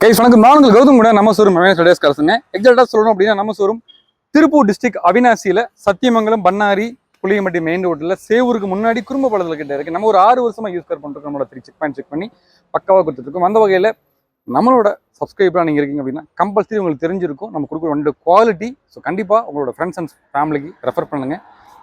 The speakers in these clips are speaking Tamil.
கைஸ் வணக்கம். நான் உங்களுக்கு கௌதம் கூட நம்ம ஷோரூம் டேஸ் காசுங்க. எக்ஸாக்டா சொல்லணும் அப்படின்னா நம்ம ஷோரூம் திருப்பூர் டிஸ்ட்ரிக்ட் அவினாசியில சத்தியமங்கலம் பண்ணாரி புளியம்பட்டி மெயின் ரோட்ல சேவூருக்கு முன்னாடி குறும்ப பழத்தில் கிட்ட இருக்கு. நம்ம ஒரு 6 வருஷமா யூஸ் பண்றோம். நம்மளோட 3 செக் பண்ணி பக்காவாக கொடுத்துருக்கோம். அந்த வகையில் நம்மளோட சப்ஸ்கிரைபராக நீங்கள் இருக்கீங்க அப்படின்னா கம்பல்சரி உங்களுக்கு தெரிஞ்சிருக்கும் நம்ம கொடுக்குற வண்டி குவாலிட்டி. ஸோ கண்டிப்பாக உங்களோட ஃப்ரெண்ட்ஸ் அண்ட் ஃபேமிலிக்கு ரெஃபர் பண்ணுங்க.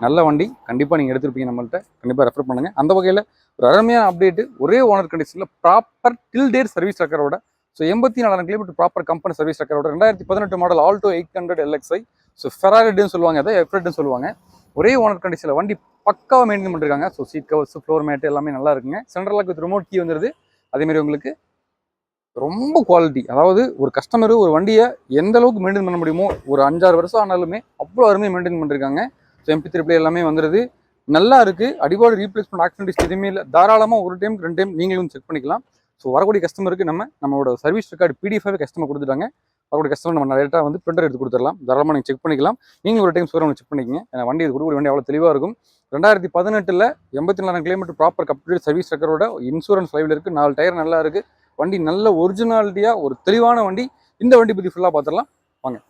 நல்ல வண்டி கண்டிப்பாக நீங்கள் எடுத்துருப்பீங்க. நம்மள்ட்ட கண்டிப்பாக ரெஃபர் பண்ணுங்க. அந்த வகையில் ஒரு அருமையான அப்டேட், ஒரே ஓனர் கண்டிஷனில் ப்ராப்பர் டில் டேட் சர்வீஸ் ரெக்கார்டோட. So 84,000 kilometre proper company service ரெக்கார்டோட 2018 மாடல் ஆல்டோ 800 LXI. ஸோ ஃபெராரின்னு சொல்லுவாங்க, அதை எஃப்ரெட்னு சொல்லுவாங்க. ஒரே ஓனர் கண்டிஷனில் வண்டி பக்காவாக மெயின்டைன் பண்ணிருக்காங்க. So seat covers, floor mat எல்லாமே நல்லா இருக்குங்க. Central lock with remote key வந்துருது. அதேமாதிரி உங்களுக்கு ரொம்ப குவாலிட்டி, அதாவது ஒரு கஸ்டமர் ஒரு வண்டியை எந்த அளவுக்கு மெயின்டைன் பண்ண முடியுமோ, ஒரு 5-6 வருஷம் ஆனாலுமே அவ்வளோ அருமையாக மெயின்டைன் பண்ணிருக்காங்க. ஸோ MP3 பிளே எல்லாமே வந்துருது, நல்லா இருக்குது. அடிபாடு ரீப்ளேஸ்மெண்ட் ஆக்சிடென்ட் எதுவுமே இல்லை. தாராளமாக ஒரு டைம் 2 டைம் நீங்களும் செக் பண்ணிக்கலாம். ஸோ வரக்கூடிய கஸ்டமருக்கு நம்மளோட சர்வீஸ் ரெக்கார்டு PDF கஸ்டமர் கொடுத்துட்டாங்க. வரக்கூடிய கஸ்டமர் நம்ம டேரெக்டாக வந்து பிரிண்டர் எடுத்து கொடுத்துடலாம். தாராளமாக நீங்கள் செக் பண்ணிக்கலாம். நீங்கள் ஒரு டைம் ஷோரூம் செக் பண்ணிக்கங்க. ஏன்னா வண்டி இது கொடுக்குற வண்டி அவ்வளோ தெளிவாக இருக்கும். 2018 84,000 கிலோமீட்டர் ப்ராப்பர் கம்ப்ளீட் சர்வீஸ் ரெக்கார்டோட இன்சூரன்ஸ் லைவில் இருக்குது. 4 டயர் நல்லா இருக்குது. வண்டி நல்ல ஒரிஜினாலிட்டியாக ஒரு தெளிவான வண்டி. இந்த வண்டி பற்றி ஃபுல்லாக பார்த்துடலாம் வாங்க.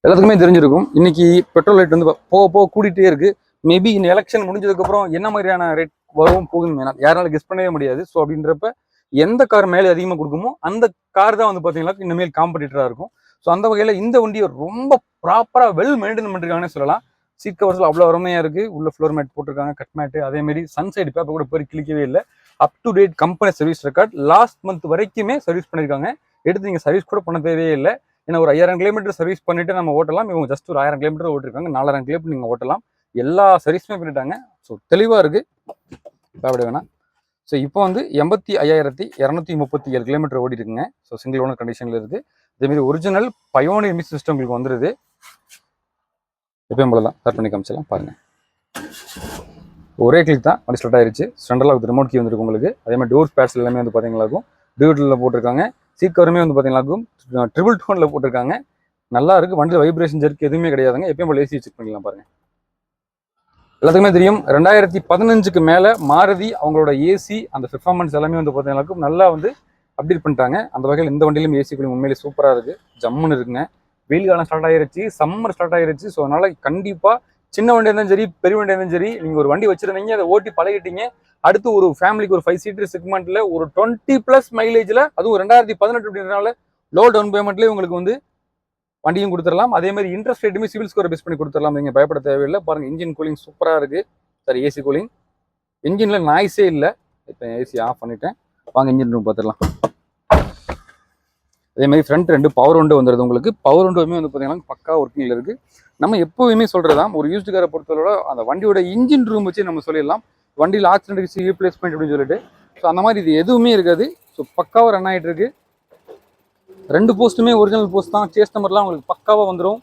எல்லாத்துக்குமே தெரிஞ்சிருக்கும், இன்னைக்கு பெட்ரோல் ரேட் வந்து போக போக கூட்டிகிட்டே இருக்குது. மேபி இந்த எலெக்ஷன் முடிஞ்சதுக்கப்புறம் என்ன மாதிரியான ரேட் வரும் போகுதுன்னு யாராலும் கெஸ் பண்ணவே முடியாது. ஸோ அப்படின்றப்ப எந்த கார் மேலே அதிகமாக கொடுக்குமோ அந்த கார் தான் வந்து பார்த்தீங்கன்னா இனிமேல் காம்படிட்டராக இருக்கும். ஸோ அந்த வகையில் இந்த வண்டியை ரொம்ப ப்ராப்பராக வெல் மெயின்டைன் பண்ணிருக்காங்கன்னு சொல்லலாம். சீட் கவர்ஸில் அவ்வளோ அருமையாக இருக்குது. உள்ள ஃப்ளோர் மேட் போட்டிருக்காங்க, கட் மேட்டு. அதேமாரி சன்சைடு பேப்பர் கூட போய் கிளிக்கவே இல்லை. Up to date company service record. Last month வரைக்குமே சர்வீஸ் பண்ணியிருக்காங்க. எடுத்து நீங்கள் சர்வீஸ் கூட பண்ண தேவையே இல்லை. ஏன்னா ஒரு 5000 கிலோமீட்டர் சர்வீஸ் பண்ணிட்டு நம்ம ஓட்டலாம். இவங்க ஜஸ்ட் ஒரு 1000 கிலோமீட்டர் ஓட்டிருக்காங்க. 4000 கிலோமீட்டர் நீங்கள் ஓட்டலாம். எல்லா சர்வீஸுமே பண்ணிட்டாங்க. ஸோ தெளிவாக இருக்குது, அப்படி வேணாம். ஸோ இப்போ வந்து 85,237 கிலோமீட்டர் ஓடி இருக்குங்க. ஸோ சிங்கிள் ஓனர் கண்டிஷனில் இருக்குது. இதேமாரி ஒரிஜினல் பயோனியர் மிஸ் சிஸ்டம் உங்களுக்கு வந்துடுது. எப்பயும் போல தான் ஸ்டார்ட் பண்ணி காமிச்சலாம் பாருங்கள். ஒரே கிளிக் தான் வண்டி ஸ்டார்ட் ஆயிருச்சு. சென்ட்ரலாக வித் ரிமோட் கீ வந்துருக்கு உங்களுக்கு. அதேமாதிரி டோர் பேட்ஸ் எல்லாமே வந்து பார்த்தீங்களாக்கும் டியூட்டில் போட்டிருக்காங்க. சீட் கவருமே வந்து பார்த்தீங்களாக்கும் ட்ரிபிள் டோனில் போட்டிருக்காங்க. நல்லா இருக்குது. வண்டியில் வைப்ரேஷன் ஜெர்க் எதுவுமே கிடையாதுங்க. எப்பயும் போல ஏசி செக் பண்ணிக்கலாம் பாருங்கள். எல்லாத்துக்குமே தெரியும் 2015க்கு மேலே மாருதி அவங்களோட ஏசி அந்த பெர்ஃபார்மன்ஸ் எல்லாமே வந்து பார்த்தீங்கன்னாக்கும் நல்லா வந்து அப்டேட் பண்ணிட்டாங்க. அந்த வகையில் இந்த வண்டியிலும் ஏசி கூலிங் உண்மையிலே சூப்பராக இருக்குது. ஜம்முன்னு இருக்குங்க. வெயில் காலம் ஸ்டார்ட் ஆயிருச்சு, சம்மர் ஸ்டார்ட் ஆயிருச்சு. ஸோ அதனால் கண்டிப்பாக சின்ன வண்டியாக இருந்தாலும் சரி, பெரிய வண்டியாக இருந்தாலும் சரி, நீங்கள் ஒரு வண்டி வச்சுருந்தீங்க, அதை ஓட்டி பழகிட்டீங்க. அடுத்து ஒரு ஃபேமிலிக்கு ஒரு 5 சீட்டர் செக்மெண்ட்டில் ஒரு 20+ மைலேஜில், அதுவும் 2018 அப்படின்றனால லோ டவுன் பேமெண்ட்லேயே உங்களுக்கு வந்து வண்டியும் கொடுத்துடலாம். அதே மாதிரி இன்ட்ரெஸ்ட் ரேட்டுமே சிவில் ஸ்கோரை பேஸ் பண்ணி கொடுத்துடலாம். நீங்கள் பயப்பட தேவையில்லை. பாருங்கள், இன்ஜின் கூலிங் சூப்பராக இருக்குது. சரி, ஏசி கூலிங், இன்ஜினில் நாய்ஸே இல்லை. இப்போ ஏசி ஆஃப் பண்ணிட்டேன். வாங்க இன்ஜின் ரூம் பார்த்துடலாம். அதே மாதிரி ஃப்ரண்ட் 2 பவர் விண்டோ வந்துடுது உங்களுக்கு. பவர் விண்டோவுமே வந்து பார்த்தீங்கன்னா பக்கா ஒர்க்கிங்கில் இருக்குது. நம்ம எப்போவுமே சொல்கிறதான், ஒரு யூஸ்டு காரை பொறுத்தவரை அந்த வண்டியோட இன்ஜின் ரூம் வச்சு நம்ம சொல்லிடலாம். வண்டியில் ஆக்சிடென்ட் ஹிஸ்ட்ரி, ரீப்ளேஸ்மெண்ட் அப்படின்னு சொல்லிட்டு. ஸோ அந்த மாதிரி இது எதுவுமே இருக்காது. ஸோ பக்காவாக ரன் ஆகிட்டு இருக்கு. 2 போஸ்ட்டுமே ஒரிஜினல் போஸ்ட் தான். சேஸ் நம்பர்லாம் உங்களுக்கு பக்காவாக வந்துடும்.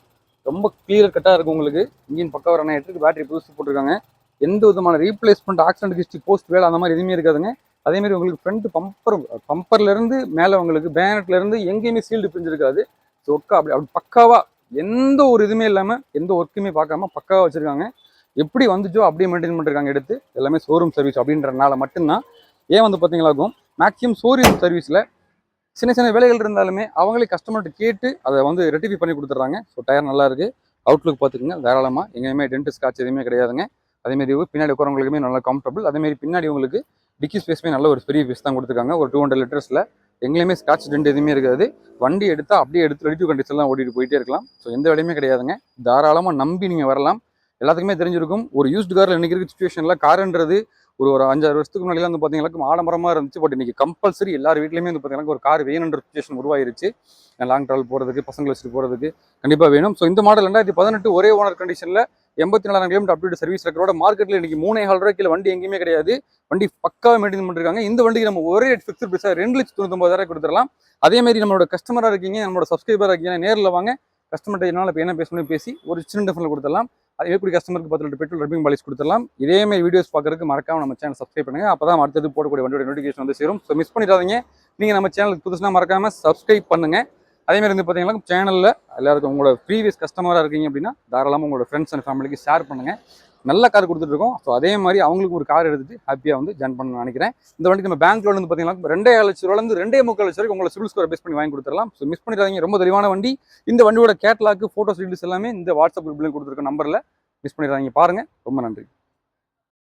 ரொம்ப கிளியர் கட்டாக இருக்கும் உங்களுக்கு. இன்ஜின் பக்காவாக ரன் ஆகிட்டு இருக்கு. பேட்டரி புதுசு போட்டிருக்காங்க. எந்த விதமான ரீப்ளேஸ்மெண்ட், ஆக்சிடென்ட் ஹிஸ்ட்ரி, போஸ்ட் வேலை அந்த மாதிரி எதுவுமே இருக்காதுங்க. அதேமாதிரி உங்களுக்கு ஃப்ரண்ட் பம்பர்லேருந்து மேலே உங்களுக்கு பேனட்லேருந்து எங்கேயுமே சீல்டு பிரிஞ்சிருக்காது. ஸோ அப்படி பக்காவாக எந்த ஒரு இதுவுமே இல்லாமல், எந்த ஒர்க்குமே பார்க்காம பக்காவாக வச்சுருக்காங்க. எப்படி வந்துச்சோ அப்படியே மெயின்டைன் பண்ணிருக்காங்க. எடுத்து எல்லாமே ஷோரூம் சர்வீஸ் அப்படின்றனால மட்டும்தான். ஏன் வந்து பார்த்தீங்களாக்கும் மேக்ஸிமம் ஷோரூம் சர்வீஸில் சின்ன சின்ன வேலைகள் இருந்தாலுமே அவங்களே கஸ்டமர்கிட்ட கேட்டு அதை வந்து ரெட்டிஃபை பண்ணி கொடுத்துட்றாங்க. ஸோ டயர் நல்லா இருக்குது. அவுட்லுக் பார்த்துக்குங்க தாராளமாக. எங்கேயுமே டென்ட் ஸ்காட்ச் எதுவுமே கிடையாதுங்க. அதேமாரி பின்னாடி உட்காரவங்களுக்குமே நல்லா கம்ஃபர்டபுள். அதேமாரி பின்னாடி உங்களுக்கு டிக்கி ஸ்பேஸ்மே நல்ல ஒரு பெரிய ஸ்பேஸ் தான் கொடுத்துருக்காங்க. ஒரு 200 லிட்டர்ஸில் எங்கேயுமே ஸ்காட்ச் டென்ட் எதுவுமே இருக்காது. வண்டி எடுத்தால் அப்படியே எடுத்து ரெடி டு கண்டிஷன்லாம் ஓட்டிட்டு போயிட்டே இருக்கலாம். ஸோ எந்த வேலையுமே கிடையாதுங்க. தாராளமாக நம்பி நீங்கள் வரலாம். எல்லாத்துக்குமே தெரிஞ்சிருக்கும், ஒரு யூஸ்டு காரில் இன்றைக்கி இருக்க சுச்சுவேஷனில் காருன்றது ஒரு 5-6 வருஷத்துக்கு முன்னாடி வந்து பார்த்தீங்கன்னா ஆடம்பரமாக இருந்துச்சு. பட் இன்றைக்கி கம்பல்சரி எல்லார் வீட்லையுமே வந்து பார்த்தீங்கன்னா ஒரு கார் வேணுன்ற சுச்சுவேஷன் உருவாயிருச்சு. லாங் ட்ராவல் போகிறதுக்கு, பசங்களை வச்சுட்டு போகிறதுக்கு கண்டிப்பாக வேணும். ஸோ இந்த மாடல் 2018 ஒரே ஓனர் கண்டிஷனில் 84,000 கிலோமீட்டர் அப்டேட் சர்வீஸ் ரெக்கார்டோட மார்க்கெட்டில் இன்றைக்கி 3,500 ரூபாய்க்கு வண்டி எங்கேயுமே கிடையாது. வண்டி பக்காவாக மெயின்டைன் பண்ணிருக்காங்க. இந்த வண்டிக்கு நம்ம ஒரே ஃபிக்ஸ்டு ப்ரைஸாக 2,99,000 கொடுத்துடலாம். அதேமாதிரி நம்மளோட கஸ்டமராக இருக்கீங்க, நம்மளோட சப்ஸ்கிரைபராக இருக்கீங்க, நேரில் வாங்க. கஸ்டமர்கிட்ட என்னால் இப்போ என்ன பேசணும் பேசி ஒரு சின்ன டிஃபனில் கொடுத்துடலாம். அதே கூடிய கஸ்டமருக்கு 10 லிட்டர் பெட்ரோல் ரப்பிங் பாலிஷ் கொடுத்துடலாம். இதேமாதிரி வீடியோஸ் பார்க்கறதுக்கு மறக்காம நம்ம சேனல் சப்ஸ்கிரைப் பண்ணுங்கள். அப்போ தான் அடுத்தது போடக்கூடிய வண்டியோட நோட்டிஃபிகேஷன் வந்து சேரும். ஸோ மிஸ் பண்ணிடாதீங்க. நீங்கள் நம்ம சேனலுக்கு புதுசுனா மறக்காமல் சப்ஸ்கிரைப் பண்ணுங்கள். அதேமாதிரி வந்து பார்த்தீங்கன்னா சேனலில் எல்லாருக்கும் உங்களோட ப்ரீவியஸ் கஸ்டமராக இருக்கீங்க அப்படின்னா தாராளமாக உங்களோட ஃப்ரெண்ட்ஸ் அண்ட் ஃபேமிலிக்கு ஷேர் பண்ணுங்கள். நல்ல கார் கொடுத்துட்ருக்கோம். ஸோ அதே மாதிரி அவங்களுக்கு ஒரு கார் எடுத்துட்டு ஹாப்பியாக வந்து ஜாயின் பண்ணணும்னு நினைக்கிறேன். இந்த வண்டிக்கு நம்ம பேங்க் லோன் வந்து பார்த்தீங்கன்னா 2,50,000 2,45,00,000 வரைக்கும் உங்களை சிவில் ஸ்கோர் பேஸ் பண்ணி வாங்கி கொடுத்துடலாம். ஸோ மிஸ் பண்ணிடாதீங்க, ரொம்ப தெளிவான வண்டி. இந்த வண்டியோட கேட்லாக், ஃபோட்டோஸ், டீட்டெயில்ஸ் எல்லாமே இந்த வாட்ஸ்அப் குரூப்லையும் கொடுத்துருக்க நம்பரில் மிஸ் பண்ணிடாதீங்க. பாருங்கள். ரொம்ப நன்றி.